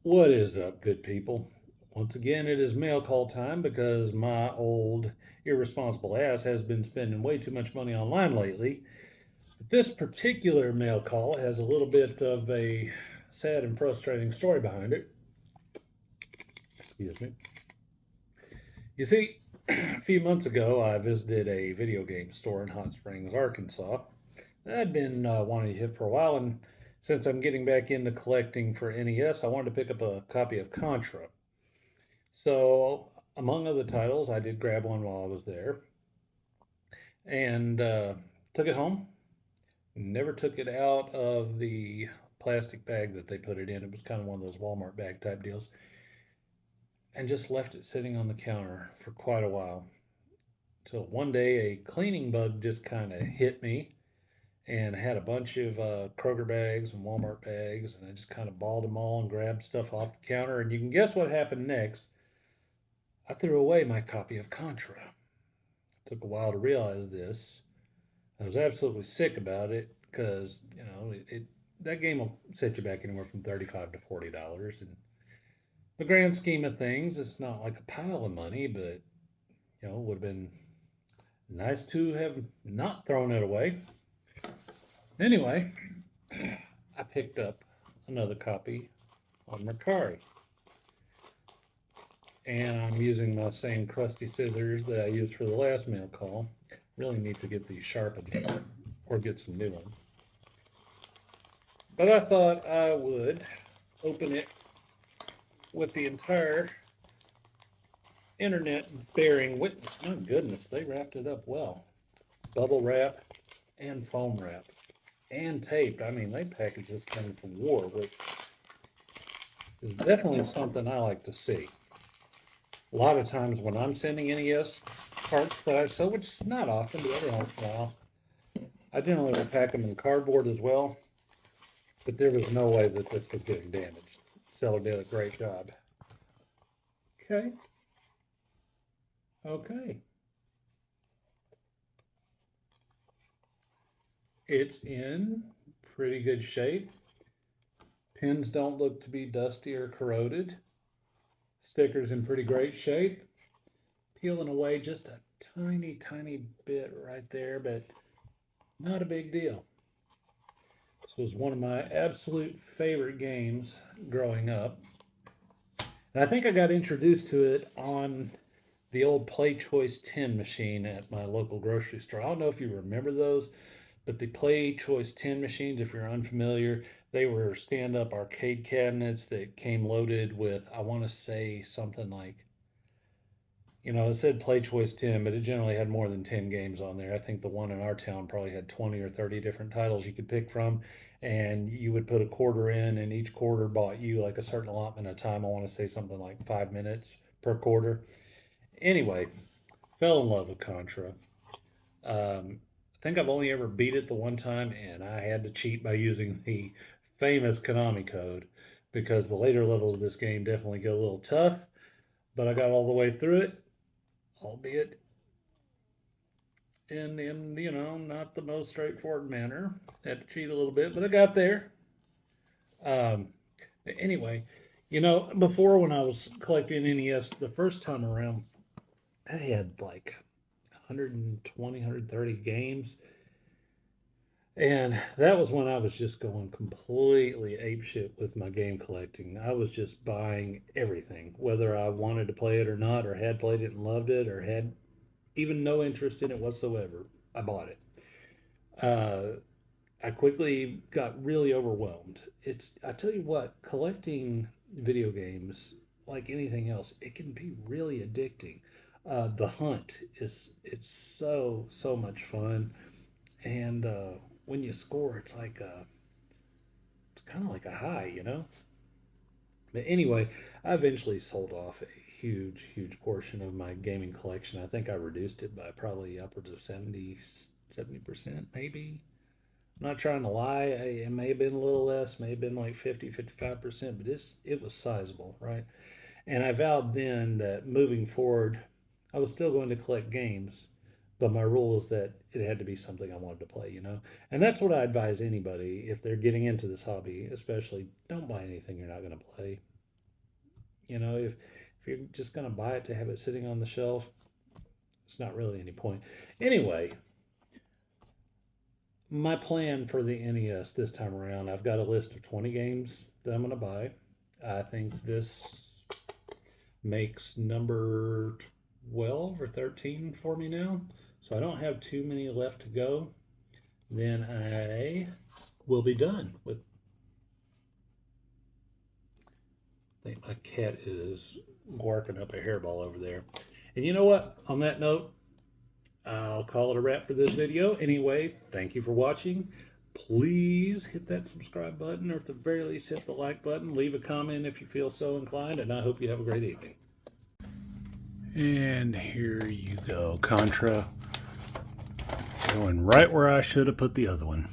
What is up, good people? Once again, it is mail call time because my old irresponsible ass has been spending way too much money online lately. But this particular mail call has a little bit of a sad and frustrating story behind it. Excuse me. You see, a few months ago, I visited a video game store in Hot Springs, Arkansas. I'd been wanting to hit for a while, and since I'm getting back into collecting for NES, I wanted to pick up a copy of Contra. So, among other titles, I did grab one while I was there and took it home. Never took it out of the plastic bag that they put it in. It was kind of one of those Walmart bag type deals. And just left it sitting on the counter for quite a while. Till one day a cleaning bug just kind of hit me, and I had a bunch of Kroger bags and Walmart bags, and I just kind of balled them all and grabbed stuff off the counter. And you can guess what happened next. I threw away my copy of Contra. Took a while to realize this. I was absolutely sick about it because that game will set you back anywhere from $35 to $40. And the grand scheme of things, it's not like a pile of money, but it would have been nice to have not thrown it away. Anyway, I picked up another copy on Mercari, and I'm using my same crusty scissors that I used for the last mail call. Really need to get these sharpened or get some new ones. But I thought I would open it with the entire internet bearing witness. My goodness, they wrapped it up well. Bubble wrap and foam wrap and taped. I mean, they packaged this thing for war, which is definitely something I like to see. A lot of times when I'm sending NES parts that I sell, which is not often, but every once in a while, I generally will pack them in cardboard as well. But there was no way that this was getting damaged. Seller did a great job. Okay. Okay. It's in pretty good shape. Pins don't look to be dusty or corroded. Sticker's in pretty great shape. Peeling away just a tiny, tiny bit right there, but not a big deal. This was one of my absolute favorite games growing up. And I think I got introduced to it on the old Play Choice 10 machine at my local grocery store. I don't know if you remember those, but the Play Choice 10 machines, if you're unfamiliar, they were stand up arcade cabinets that came loaded with, I want to say something like, it said Play Choice 10, but it generally had more than 10 games on there. I think the one in our town probably had 20 or 30 different titles you could pick from. And you would put a quarter in, and each quarter bought you like a certain allotment of time. I want to say something like 5 minutes per quarter. Anyway, fell in love with Contra. I think I've only ever beat it the one time, and I had to cheat by using the famous Konami code because the later levels of this game definitely get a little tough. But I got all the way through it, albeit in not the most straightforward manner. Had to cheat a little bit, but I got there. Um, anyway, before when I was collecting NES the first time around, I had like 120, 130 games. And that was when I was just going completely apeshit with my game collecting. I was just buying everything, whether I wanted to play it or not, or had played it and loved it, or had even no interest in it whatsoever. I bought it. Uh, I quickly got really overwhelmed. I tell you what, collecting video games, like anything else, it can be really addicting. The hunt it's so much fun, and when you score, it's kind of like a high. But anyway, I eventually sold off a huge portion of my gaming collection. I think I reduced it by probably upwards of 70% maybe. I'm not trying to lie. It may have been a little less, may have been like 50, 55%, but it was sizable, right? And I vowed then that moving forward, I was still going to collect games, but my rule is that it had to be something I wanted to play. And that's what I advise anybody if they're getting into this hobby, especially don't buy anything you're not going to play. You know, if you're just going to buy it to have it sitting on the shelf, it's not really any point. Anyway, my plan for the NES this time around, I've got a list of 20 games that I'm going to buy. I think this makes number 12 or 13 for me now. So I don't have too many left to go. Then I will be done with. I think my cat is barking up a hairball over there. And you know what? On that note, I'll call it a wrap for this video. Anyway, thank you for watching. Please hit that subscribe button, or at the very least hit the like button. Leave a comment if you feel so inclined, and I hope you have a great evening. And here you go, Contra. Going right where I should have put the other one.